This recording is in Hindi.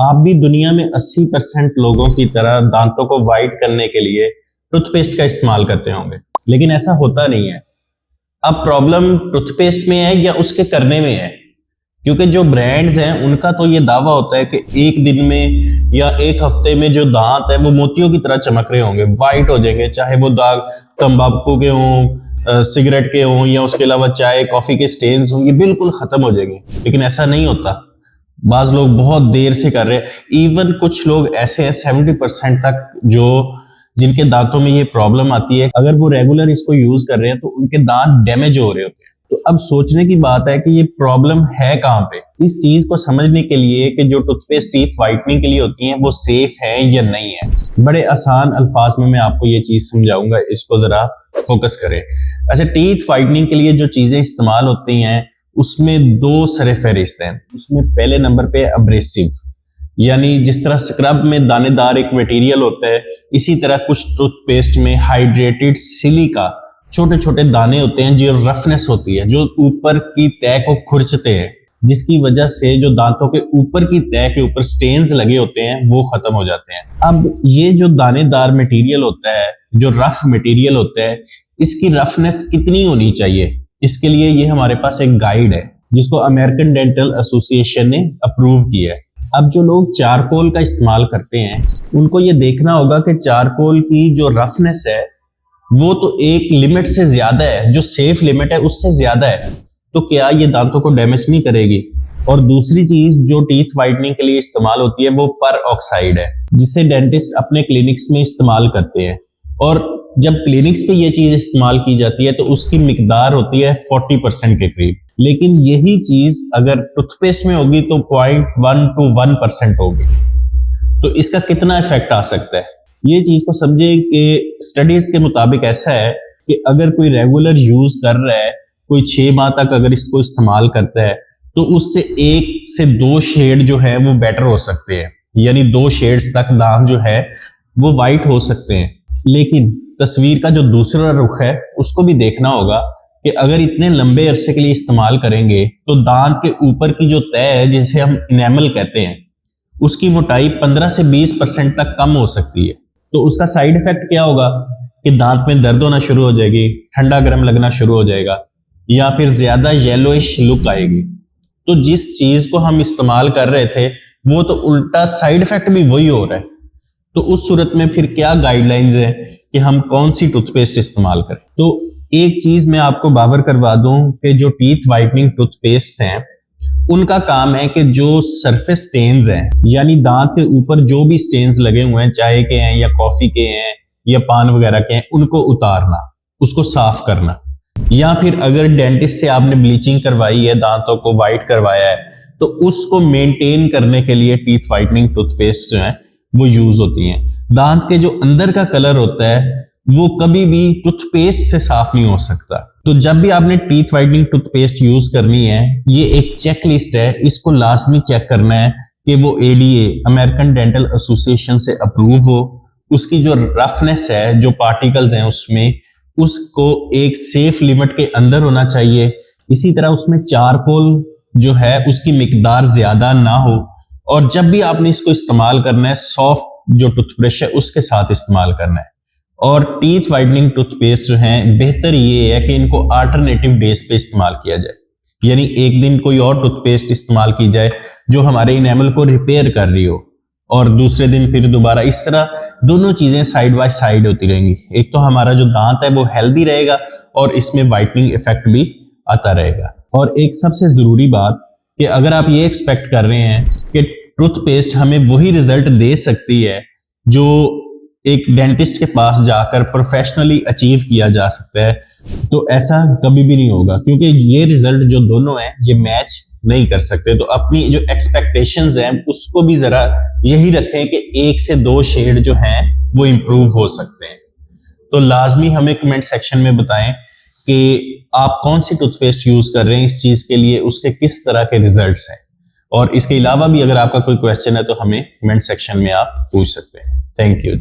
आप भी दुनिया में 80% लोगों की तरह दांतों को वाइट करने के लिए टूथपेस्ट का इस्तेमाल करते होंगे, लेकिन ऐसा होता नहीं है। अब प्रॉब्लम टूथपेस्ट में है या उसके करने में है? क्योंकि जो ब्रांड्स हैं उनका तो ये दावा होता है कि एक दिन में या एक हफ्ते में जो दांत है वो मोतियों की तरह चमक रहे होंगे, वाइट हो जाएंगे, चाहे वो दाग तंबाकू के हों, सिगरेट के हों या उसके अलावा चाय कॉफी के स्टेन्स हों, ये बिल्कुल खत्म हो जाएंगे। लेकिन ऐसा नहीं होता। बाज लोग बहुत देर से कर रहे हैं। इवन कुछ लोग ऐसे हैं 70% तक जो जिनके दांतों में ये प्रॉब्लम आती है, अगर वो रेगुलर इसको यूज कर रहे हैं तो उनके दांत डैमेज हो रहे होते हैं। तो अब सोचने की बात है कि ये प्रॉब्लम है कहाँ पे। इस चीज को समझने के लिए कि जो टूथपेस्ट टीथ व्हाइटनिंग के लिए होती हैं वो सेफ है या नहीं है, बड़े आसान अल्फाज में मैं आपको ये चीज समझाऊंगा, इसको जरा फोकस करें। अच्छा, टीथ व्हाइटनिंग के लिए जो चीजें इस्तेमाल होती हैं उसमें दो सरे फहरिस्त हैं। उसमें पहले नंबर पे अब्रेसिव, यानी जिस तरह स्क्रब में दानेदार एक मटेरियल होता है, इसी तरह कुछ टूथपेस्ट में हाइड्रेटेड सिलिका छोटे छोटे दाने होते हैं जो रफनेस होती है, जो ऊपर की तह को खुरचते हैं, जिसकी वजह से जो दांतों के ऊपर की तह के ऊपर स्टेन्स लगे होते हैं वो खत्म हो जाते हैं। अब ये जो दानेदार मटेरियल होता है, जो रफ मटेरियल होता है, इसकी रफनेस कितनी होनी चाहिए, इसके लिए ये हमारे पास एक गाइड है जिसको अमेरिकन डेंटल एसोसिएशन ने अप्रूव किया है। अब जो लोग चारकोल का इस्तेमाल करते हैं उनको ये देखना होगा कि चारकोल की जो रफनेस है वो तो एक लिमिट से ज्यादा है, जो सेफ लिमिट है उससे ज्यादा है, तो क्या ये दांतों को डैमेज नहीं करेगी। और दूसरी चीज जो टीथ व्हाइटनिंग के लिए इस्तेमाल होती है वो पर ऑक्साइड है, जिसे डेंटिस्ट अपने क्लिनिक्स में इस्तेमाल करते हैं। और जब क्लिनिक्स पे ये चीज इस्तेमाल की जाती है तो उसकी मिकदार होती है 40% के करीब, लेकिन यही चीज अगर टूथपेस्ट में होगी तो 0.1 to 1% होगी। तो इसका कितना इफेक्ट आ सकता है, ये चीज को समझे कि स्टडीज के मुताबिक ऐसा है कि अगर कोई रेगुलर यूज कर रहा है, कोई 6 माह तक अगर इसको इस्तेमाल करता है, तो उससे 1 से 2 शेड जो है वो बेटर हो सकते हैं, यानी 2 शेड्स तक दांत जो है वो वाइट हो सकते हैं। लेकिन तस्वीर का जो दूसरा रुख है उसको भी देखना होगा कि अगर इतने लंबे अरसे के लिए इस्तेमाल करेंगे तो दांत के ऊपर की जो तह है, जिसे हम इनेमल कहते हैं, उसकी मोटाई 15 से 20% तक कम हो सकती है। तो उसका साइड इफेक्ट क्या होगा कि दांत में दर्द होना शुरू हो जाएगी, ठंडा गर्म लगना शुरू हो जाएगा, या फिर ज्यादा येलोइश लुक आएगी। तो जिस चीज को हम इस्तेमाल कर रहे थे वो तो उल्टा साइड इफेक्ट भी वही हो रहा है। तो उस सूरत में फिर क्या गाइडलाइंस है कि हम कौन सी टूथपेस्ट इस्तेमाल करें। तो एक चीज मैं आपको बावर करवा दूं कि जो टीथ व्हाइटनिंग टूथपेस्ट हैं उनका काम है कि जो सरफेस स्टेन्स हैं, यानी दांत के ऊपर जो भी स्टेन्स लगे हुए हैं, चाय के हैं या कॉफी के हैं या पान वगैरह के हैं, उनको उतारना, उसको साफ करना। या फिर अगर डेंटिस्ट से आपने ब्लीचिंग करवाई है, दांतों को व्हाइट करवाया है, तो उसको मेंटेन करने के लिए टीथ व्हाइटनिंग टूथपेस्ट जो है वो यूज होती हैं। दांत के जो अंदर का कलर होता है वो कभी भी टूथपेस्ट से साफ नहीं हो सकता। तो जब भी आपने टीथ व्हाइटनिंग टूथपेस्ट यूज करनी है, ये एक चेकलिस्ट है, इसको लाजमी चेक करना है कि वो ADA अमेरिकन डेंटल एसोसिएशन से अप्रूव हो, उसकी जो रफनेस है, जो पार्टिकल्स हैं उसमें, उसको एक सेफ लिमिट के अंदर होना चाहिए। इसी तरह उसमें चारकोल जो है उसकी मिकदार ज्यादा ना हो, और जब भी आपने इसको इस्तेमाल करना है सॉफ्ट जो टूथब्रश है उसके साथ इस्तेमाल करना है। और टीथ व्हाइटनिंग टूथपेस्ट जो है, बेहतर ये है कि इनको अल्टरनेटिव डेज पे इस्तेमाल किया जाए, यानी एक दिन कोई और टूथपेस्ट इस्तेमाल की जाए जो हमारे इनेमल को रिपेयर कर रही हो, और दूसरे दिन फिर दोबारा, इस तरह दोनों चीजें साइड बाय साइड होती रहेंगी। एक तो हमारा जो दांत है वो हेल्दी रहेगा और इसमें व्हाइटनिंग इफेक्ट भी आता रहेगा। और एक सबसे जरूरी बात कि अगर आप ये एक्सपेक्ट कर रहे हैं कि टूथपेस्ट हमें वही रिजल्ट दे सकती है जो एक डेंटिस्ट के पास जाकर प्रोफेशनली अचीव किया जा सकता है, तो ऐसा कभी भी नहीं होगा, क्योंकि ये रिजल्ट जो दोनों हैं ये मैच नहीं कर सकते। तो अपनी जो एक्सपेक्टेशंस हैं उसको भी जरा यही रखें कि 1 से 2 शेड जो हैं वो इंप्रूव हो सकते हैं। तो लाजमी हमें कमेंट सेक्शन में बताएं कि आप कौन सी टूथपेस्ट यूज कर रहे हैं इस चीज के लिए, उसके किस तरह के रिजल्ट्स हैं। और इसके अलावा भी अगर आपका कोई क्वेश्चन है तो हमें कमेंट सेक्शन में आप पूछ सकते हैं। Thank you.